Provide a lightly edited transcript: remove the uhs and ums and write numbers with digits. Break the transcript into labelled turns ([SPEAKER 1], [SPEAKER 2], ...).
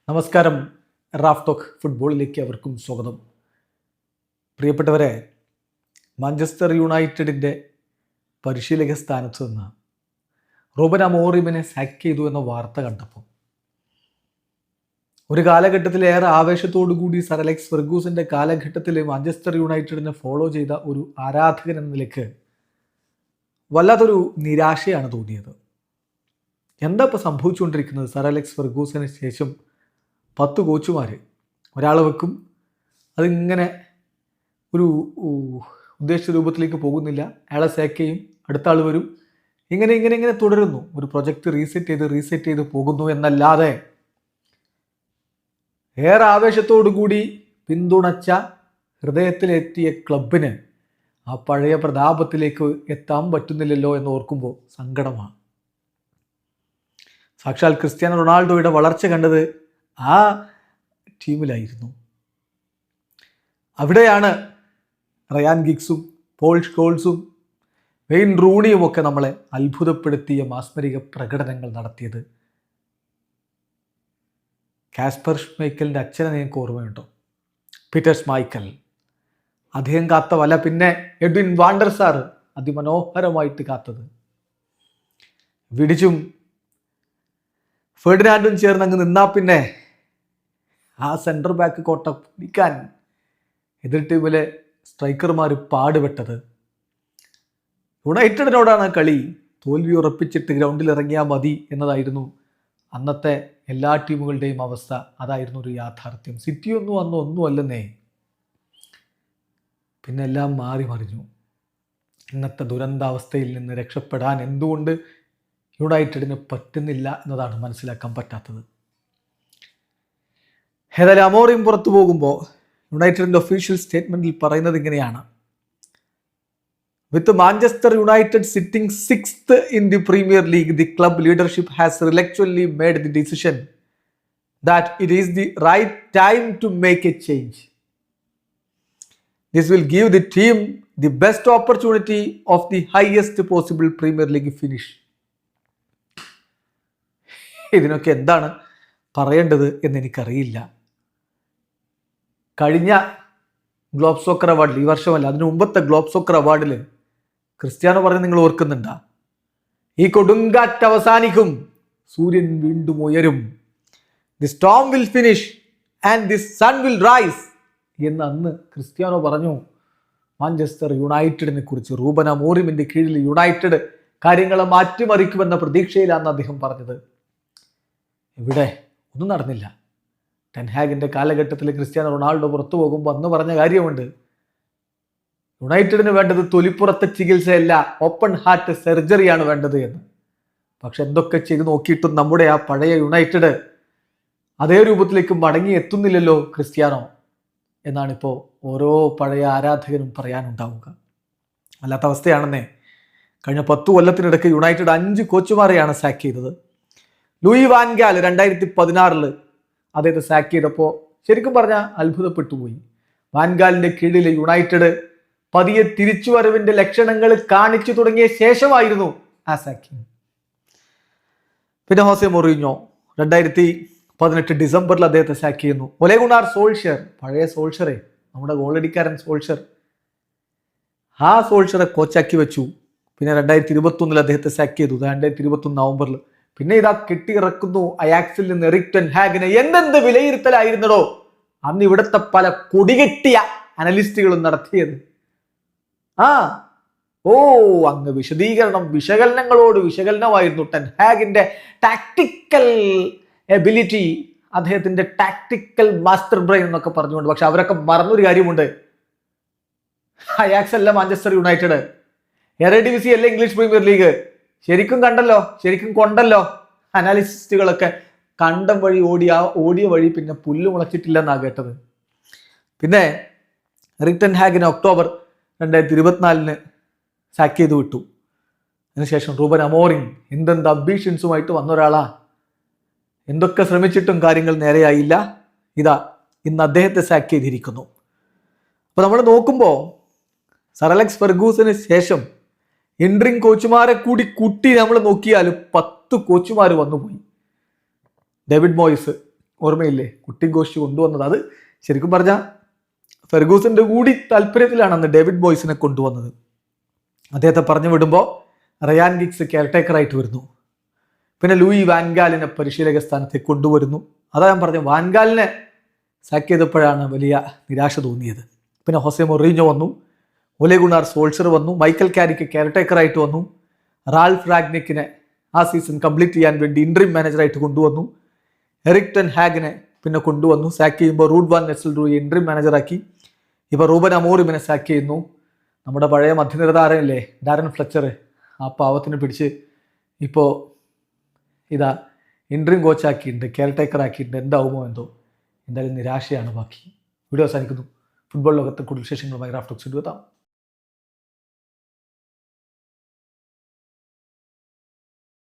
[SPEAKER 1] നമസ്കാരം. Raf talk ഫുട്ബോളിലേക്ക് അവർക്കും സ്വാഗതം. പ്രിയപ്പെട്ടവരെ, മാഞ്ചസ്റ്റർ യുണൈറ്റഡിൻ്റെ പരിശീലക സ്ഥാനത്ത് നിന്ന് റൂബൻ അമോറിമിനെ സാക്ക് ചെയ്തു എന്ന വാർത്ത കണ്ടപ്പോൾ ഒരു കാലഘട്ടത്തിൽ ഏറെ ആവേശത്തോടു കൂടി സർ അലക്സ് ഫെർഗൂസിൻ്റെ കാലഘട്ടത്തിൽ മാഞ്ചസ്റ്റർ യുണൈറ്റഡിനെ ഫോളോ ചെയ്ത ഒരു ആരാധകൻ എന്ന നിലയ്ക്ക് വല്ലാത്തൊരു നിരാശയാണ് തോന്നിയത്. എന്താ ഇപ്പോൾ സംഭവിച്ചുകൊണ്ടിരിക്കുന്നത്? സർ അലക്സ് ഫെർഗൂസിന് ശേഷം 10 കോച്ചുമാർ ഒരാൾ വെക്കും, അതിങ്ങനെ ഒരു ഉദ്ദേശിച്ച രൂപത്തിലേക്ക് പോകുന്നില്ല, അയാളെ സാക്ക് ചെയ്യും, അടുത്ത ആൾ വരും, ഇങ്ങനെ തുടരുന്നു. ഒരു പ്രൊജക്റ്റ് റീസെറ്റ് ചെയ്ത് പോകുന്നു എന്നല്ലാതെ ഏറെ ആവേശത്തോടു കൂടി പിന്തുണച്ച ഹൃദയത്തിലെത്തിയ ക്ലബിന് ആ പഴയ പ്രതാപത്തിലേക്ക് എത്താൻ പറ്റുന്നില്ലല്ലോ എന്ന് ഓർക്കുമ്പോൾ സങ്കടമാണ്. സാക്ഷാൽ ക്രിസ്ത്യാനോ റൊണാൾഡോയുടെ വളർച്ച കണ്ടത് ആ ടീമിലായിരുന്നു. അവിടെയാണ് റയാൻ ഗിഗ്സും പോൾ സ്കോൾസും വെയിൻ റൂണിയും ഒക്കെ നമ്മളെ അത്ഭുതപ്പെടുത്തിയ മാസ്മരിക പ്രകടനങ്ങൾ നടത്തിയത്. കാസ്പർ ഷ്മൈക്കലിൻ്റെ അച്ഛനെ നിങ്ങൾക്ക് ഓർമ്മയുണ്ടോ? പീറ്റർ ഷ്മൈക്കൽ. അദ്ദേഹം കാത്ത വല പിന്നെ എഡ്വിൻ വാണ്ടർ സാർ അതിമനോഹരമായിട്ട് കാത്തത്. വിടിച്ചും ഫെർഡിനാൻഡും ചേർന്ന് അങ്ങ് നിന്നാ പിന്നെ ആ സെൻറ്റർ ബാക്ക് കോട്ട പിടിക്കാൻ എതിർ ടീമിലെ സ്ട്രൈക്കർമാർ പാടുപെട്ടത്. യുണൈറ്റഡിനോടാണ് കളി, തോൽവി ഉറപ്പിച്ചിട്ട് ഗ്രൗണ്ടിൽ ഇറങ്ങിയാൽ മതി എന്നതായിരുന്നു അന്നത്തെ എല്ലാ ടീമുകളുടെയും അവസ്ഥ. അതായിരുന്നു ഒരു യാഥാർത്ഥ്യം. സിറ്റിയൊന്നും അന്ന് ഒന്നുമല്ലെന്നേ. പിന്നെ എല്ലാം മാറി മറിഞ്ഞു. ഇന്നത്തെ ദുരന്താവസ്ഥയിൽ നിന്ന് രക്ഷപ്പെടാൻ എന്തുകൊണ്ട് യുണൈറ്റഡിന് പറ്റുന്നില്ല എന്നതാണ് മനസ്സിലാക്കാൻ പറ്റാത്തത്. ഏതായാലും അമോറിം പുറത്തു പോകുമ്പോൾ യുണൈറ്റഡിൻ്റെ ഒഫീഷ്യൽ സ്റ്റേറ്റ്മെൻറ്റിൽ പറയുന്നത് ഇങ്ങനെയാണ്: with Manchester United sitting 6th in the Premier League, the club leadership has reluctantly made the decision that it is the right time to make a change. This will give the team the best opportunity of the highest possible Premier League finish. ഇതിനൊക്കെ എന്താണ് പറയേണ്ടത് എന്നെനിക്കറിയില്ല. കഴിഞ്ഞ globe soccer അവാർഡിൽ, ഈ വർഷമല്ല അതിനു മുമ്പത്തെ globe soccer അവാർഡിൽ Cristiano പറഞ്ഞ് നിങ്ങൾ ഓർക്കുന്നുണ്ടാ? ഈ കൊടുങ്കാറ്റ് അവസാനിക്കും, സൂര്യൻ വീണ്ടും ഉയരും, the storm will finish and the sun will rise എന്ന് അന്ന് ക്രിസ്ത്യാനോ പറഞ്ഞു മാഞ്ചസ്റ്റർ യുണൈറ്റഡിനെ കുറിച്ച്. റൂബൻ അമോറിമിൻ്റെ കീഴിൽ യുണൈറ്റഡ് കാര്യങ്ങളെ മാറ്റിമറിക്കുമെന്ന പ്രതീക്ഷയിലാണ് അദ്ദേഹം പറഞ്ഞത്. ഇവിടെ ഒന്നും നടന്നില്ല. ടെൻഹാഗിൻ്റെ കാലഘട്ടത്തിൽ ക്രിസ്ത്യാനോ റൊണാൾഡോ പുറത്തു പോകുമ്പോൾ അന്ന് പറഞ്ഞ കാര്യമുണ്ട്, യുണൈറ്റഡിന് വേണ്ടത് തൊലിപ്പുറത്തെ ചികിത്സയല്ല, ഓപ്പൺ ഹാർട്ട് സർജറിയാണ് വേണ്ടത് എന്ന്. പക്ഷെ എന്തൊക്കെ ചെയ്ത് നോക്കിയിട്ടും നമ്മുടെ ആ പഴയ യുണൈറ്റഡ് അതേ രൂപത്തിലേക്ക് മടങ്ങി എത്തുന്നില്ലല്ലോ ക്രിസ്ത്യാനോ എന്നാണിപ്പോൾ ഓരോ പഴയ ആരാധകനും പറയാനുണ്ടാവുക. അല്ലാത്ത അവസ്ഥയാണെന്നേ. കഴിഞ്ഞ 10 കൊല്ലത്തിനിടയ്ക്ക് യുണൈറ്റഡ് 5 കോച്ചുമാരെയാണ് സാക്ക് ചെയ്തത്. ലൂയി വാൻ ഗാൽ 2016 അദ്ദേഹത്തെ സാക്ക് ചെയ്തപ്പോൾ ശരിക്കും പറഞ്ഞാൽ അത്ഭുതപ്പെട്ടു പോയി. വാൻഗാലിൻ്റെ കീഴിൽ യുണൈറ്റഡ് പതിയെ തിരിച്ചുവരവിൻ്റെ ലക്ഷണങ്ങൾ കാണിച്ചു തുടങ്ങിയ ശേഷമായിരുന്നു ആ സാക്കിങ്. പിന്നെ ഹോസെ മൊറീഞ്ഞോ 2018 ഡിസംബറിൽ അദ്ദേഹത്തെ സാക്ക് ചെയ്യുന്നു. ഒലെ ഗുണാർ സോൾഷ്യർ, പഴയ സോൾഷ്യറെ, നമ്മുടെ ഗോളടിക്കാരൻ സോൾഷ്യർ, ആ സോൾഷ്യറെ കോച്ചാക്കി വെച്ചു. പിന്നെ 2021 അദ്ദേഹത്തെ സാക്ക് ചെയ്തു, 2021 നവംബറിൽ. പിന്നെ ഇതാ കെട്ടിയിറക്കുന്നു അയാക്സിൽ നിന്ന് എറിക് ടെൻ ഹാഗിനെ. എന്തെന്ത് വിലയിരുത്തലായിരുന്നടോ അന്ന് ഇവിടുത്തെ പല കൊടികെട്ടിയ അനലിസ്റ്റുകളും നടത്തിയത്. അങ്ങ് വിശകലനങ്ങളോട് വിശകലനമായിരുന്നു. ടെൻ ഹാഗിന്റെ ടാക്ടിക്കൽ എബിലിറ്റി, അദ്ദേഹത്തിന്റെ ടാക്ടിക്കൽ മാസ്റ്റർ ബ്രെയിൻ എന്നൊക്കെ പറഞ്ഞുകൊണ്ട്. പക്ഷെ അവരൊക്കെ മറന്നൊരു കാര്യമുണ്ട്, അയാക്സ് അല്ല മാഞ്ചസ്റ്റർ യുണൈറ്റഡ്, എറഡിവിസി അല്ല ഇംഗ്ലീഷ് പ്രീമിയർ ലീഗ്. ശരിക്കും കൊണ്ടല്ലോ അനാലിസ്റ്റുകളൊക്കെ. കണ്ടം വഴി ഓടിയ വഴി പിന്നെ പുല്ല് മുളച്ചിട്ടില്ലെന്നാണ് കേട്ടത്. പിന്നെ എറിക് ടെൻ ഹാഗിനെ ഒക്ടോബർ 2024 സാക്ക് ചെയ്ത് വിട്ടു. അതിനുശേഷം റൂബൻ അമോറിം എന്തെന്ത് അംബീഷൻസുമായിട്ട് വന്ന ഒരാളാ. എന്തൊക്കെ ശ്രമിച്ചിട്ടും കാര്യങ്ങൾ നേരെയായില്ല. ഇതാ ഇന്ന് അദ്ദേഹത്തെ സാക്ക് ചെയ്തിരിക്കുന്നു. അപ്പോൾ നമ്മൾ നോക്കുമ്പോൾ സർ അലക്സ് ഫെർഗൂസിന് ശേഷം എൻട്രിങ് കോച്ചുമാരെ കൂടി കൂട്ടി നമ്മൾ നോക്കിയാൽ 10 കോച്ചുമാർ വന്നുപോയി. ഡേവിഡ് മോയിസ് ഓർമ്മയില്ലേ, കുട്ടി ഗോഷ്ടി കൊണ്ടുവന്നത്. അത് ശരിക്കും പറഞ്ഞാൽ ഫെർഗൂസന്റെ കൂടി താല്പര്യത്തിലാണ് അന്ന് ഡേവിഡ് ബോയ്സിനെ കൊണ്ടുവന്നത്. അദ്ദേഹത്തെ പറഞ്ഞു വിടുമ്പോൾ റയാൻ ഗിഗ്സ് കെയർടേക്കറായിട്ട് വരുന്നു. പിന്നെ ലൂയി വാൻഗാലിനെ പരിശീലക സ്ഥാനത്തേക്ക് കൊണ്ടുവരുന്നു. അതാ ഞാൻ പറഞ്ഞു, വാൻഗാലിനെ സാക്ക് ചെയ്തപ്പോഴാണ് വലിയ നിരാശ തോന്നിയത്. പിന്നെ ഹൊസെ മൊറീഞ്ഞോ വന്നു, ഒലെ ഗുണാർ സോൾഷർ വന്നു, മൈക്കൽ കാരിക്ക് കെയർടേക്കറായിട്ട് വന്നു, റാൽഫ് റാഗ്നിക്കിനെ ആ സീസൺ കംപ്ലീറ്റ് ചെയ്യാൻ വേണ്ടി ഇൻട്രീം മാനേജറായിട്ട് കൊണ്ടുവന്നു, എറിക് ടെൻ ഹാഗിനെ പിന്നെ കൊണ്ടുവന്നു. സാക്ക് ചെയ്യുമ്പോൾ റൂഡ് വാൻ നെസൽറൂയി ഇൻട്രീം മാനേജറാക്കി. ഇപ്പോൾ റൂബൻ അമോറിമിനെ സാക്ക് ചെയ്യുന്നു. നമ്മുടെ പഴയ മധ്യനിര താരമില്ലേ ഡാരൻ ഫ്ലെച്ചർ, ആ പാവത്തിന് പിടിച്ച് ഇപ്പോൾ ഇതാ ഇൻട്രീം കോച്ചാക്കിയിട്ടുണ്ട്, കെയർടേക്കർ ആക്കിയിട്ടുണ്ട്. എന്താവുമോ എന്തോ, എന്തായാലും നിരാശയാണ് ബാക്കി. വീഡിയോ അവസാനിക്കുന്നു. ഫുട്ബോൾ ലോകത്തെ കൂടുതൽ വിശേഷങ്ങളുമായി റാഫ് ടോക്സ് എത്താം.